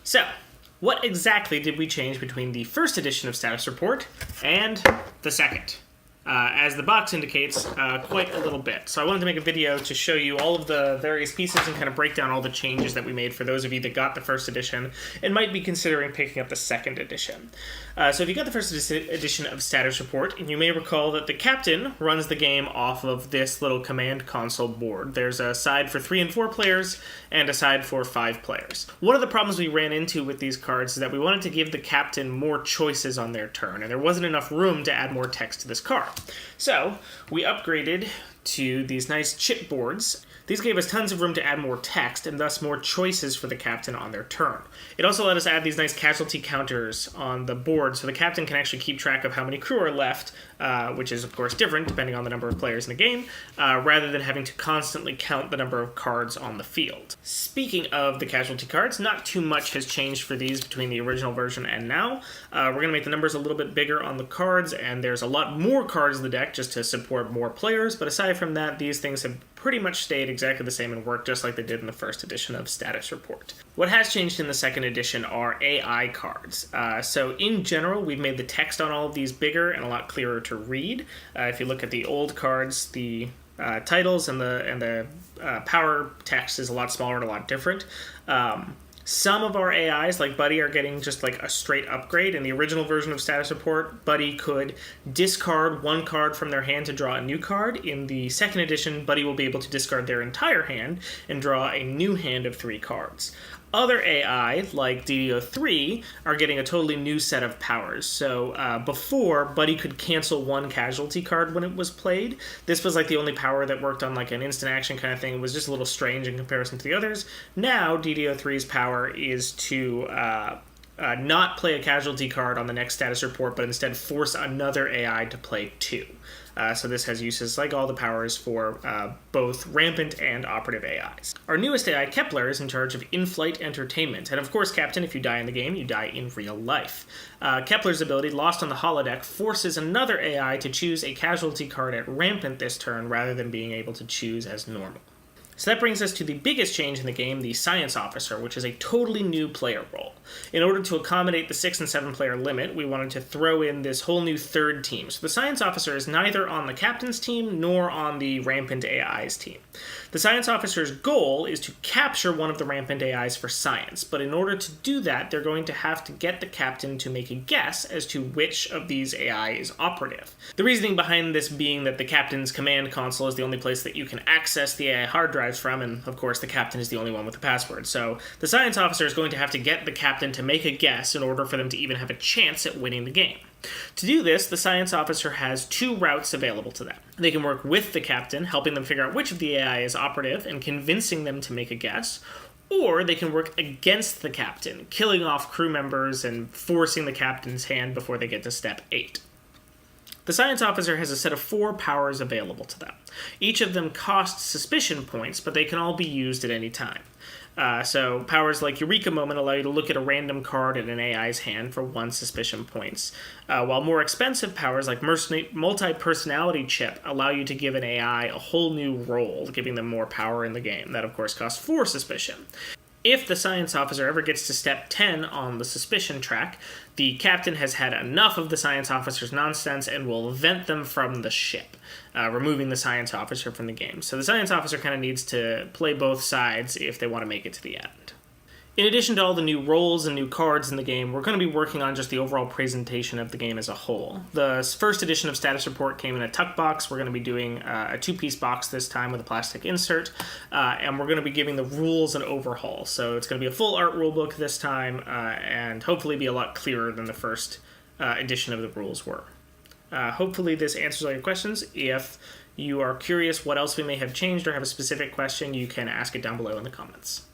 So, what exactly did we change between the first edition of Status Report and the second? As the box indicates, quite a little bit. So I wanted to make a video to show you all of the various pieces and kind of break down all the changes that we made for those of you that got the first edition and might be considering picking up the second edition. So if you got the first edition of Status Report, you may recall that the captain runs the game off of this little command console board. There's a side for 3 and 4 players and a side for 5 players. One of the problems we ran into with these cards is that we wanted to give the captain more choices on their turn, and there wasn't enough room to add more text to this card. So we upgraded to these nice chipboards. These gave us tons of room to add more text and thus more choices for the captain on their turn. It also let us add these nice casualty counters on the board so the captain can actually keep track of how many crew are left, which is of course different depending on the number of players in the game, rather than having to constantly count the number of cards on the field. Speaking of the casualty cards, not too much has changed for these between the original version and now. We're going to make the numbers a little bit bigger on the cards, and there's a lot more cards in the deck just to support more players, but aside from that, these things have pretty much stayed exactly the same and work just like they did in the first edition of Status Report. What has changed in the second edition are AI cards. So in general, we've made the text on all of these bigger and a lot clearer to read. If you look at the old cards, the titles and the power text is a lot smaller and a lot different. Some of our AIs, like Buddy, are getting just like a straight upgrade. In the original version of Status Report, Buddy could discard one card from their hand to draw a new card. In the second edition, Buddy will be able to discard their entire hand and draw a new hand of 3 cards. Other AI, like DDO3, are getting a totally new set of powers. So before, Buddy could cancel one casualty card when it was played. This was like the only power that worked on like an instant action kind of thing. It was just a little strange in comparison to the others. Now, DDO3's power is to not play a casualty card on the next status report, but instead force another AI to play 2. So this has uses like all the powers for both rampant and operative AIs. Our newest AI, Kepler, is in charge of in-flight entertainment. And of course, Captain, if you die in the game, you die in real life. Kepler's ability, Lost on the Holodeck, forces another AI to choose a casualty card at rampant this turn rather than being able to choose as normal. So that brings us to the biggest change in the game, the Science Officer, which is a totally new player role. In order to accommodate the 6 and 7 player limit, we wanted to throw in this whole new third team. So the Science Officer is neither on the Captain's team nor on the Rampant AI's team. The Science Officer's goal is to capture one of the Rampant AIs for science, but in order to do that, they're going to have to get the Captain to make a guess as to which of these AI is operative. The reasoning behind this being that the Captain's command console is the only place that you can access the AI hard drives from, and of course the Captain is the only one with the password. So the Science Officer is going to have to get the Captain to make a guess in order for them to even have a chance at winning the game. To do this, the Science Officer has 2 routes available to them. They can work with the Captain, helping them figure out which of the AI is operative and convincing them to make a guess, or they can work against the Captain, killing off crew members and forcing the Captain's hand before they get to step 8. The Science Officer has a set of 4 powers available to them. Each of them costs suspicion points, but they can all be used at any time. So powers like Eureka Moment allow you to look at a random card in an AI's hand for 1 suspicion points, while more expensive powers like Multi-Personality Chip allow you to give an AI a whole new role, giving them more power in the game. That, of course, costs 4 suspicion. If the Science Officer ever gets to step 10 on the suspicion track, the Captain has had enough of the Science Officer's nonsense and will vent them from the ship, removing the Science Officer from the game. So the Science Officer kind of needs to play both sides if they want to make it to the end. In addition to all the new roles and new cards in the game, we're going to be working on just the overall presentation of the game as a whole. The first edition of Status Report came in a tuck box. We're going to be doing a 2-piece box this time with a plastic insert, and we're going to be giving the rules an overhaul. So it's going to be a full art rulebook this time, and hopefully be a lot clearer than the first edition of the rules were. Hopefully this answers all your questions. If you are curious what else we may have changed or have a specific question, you can ask it down below in the comments.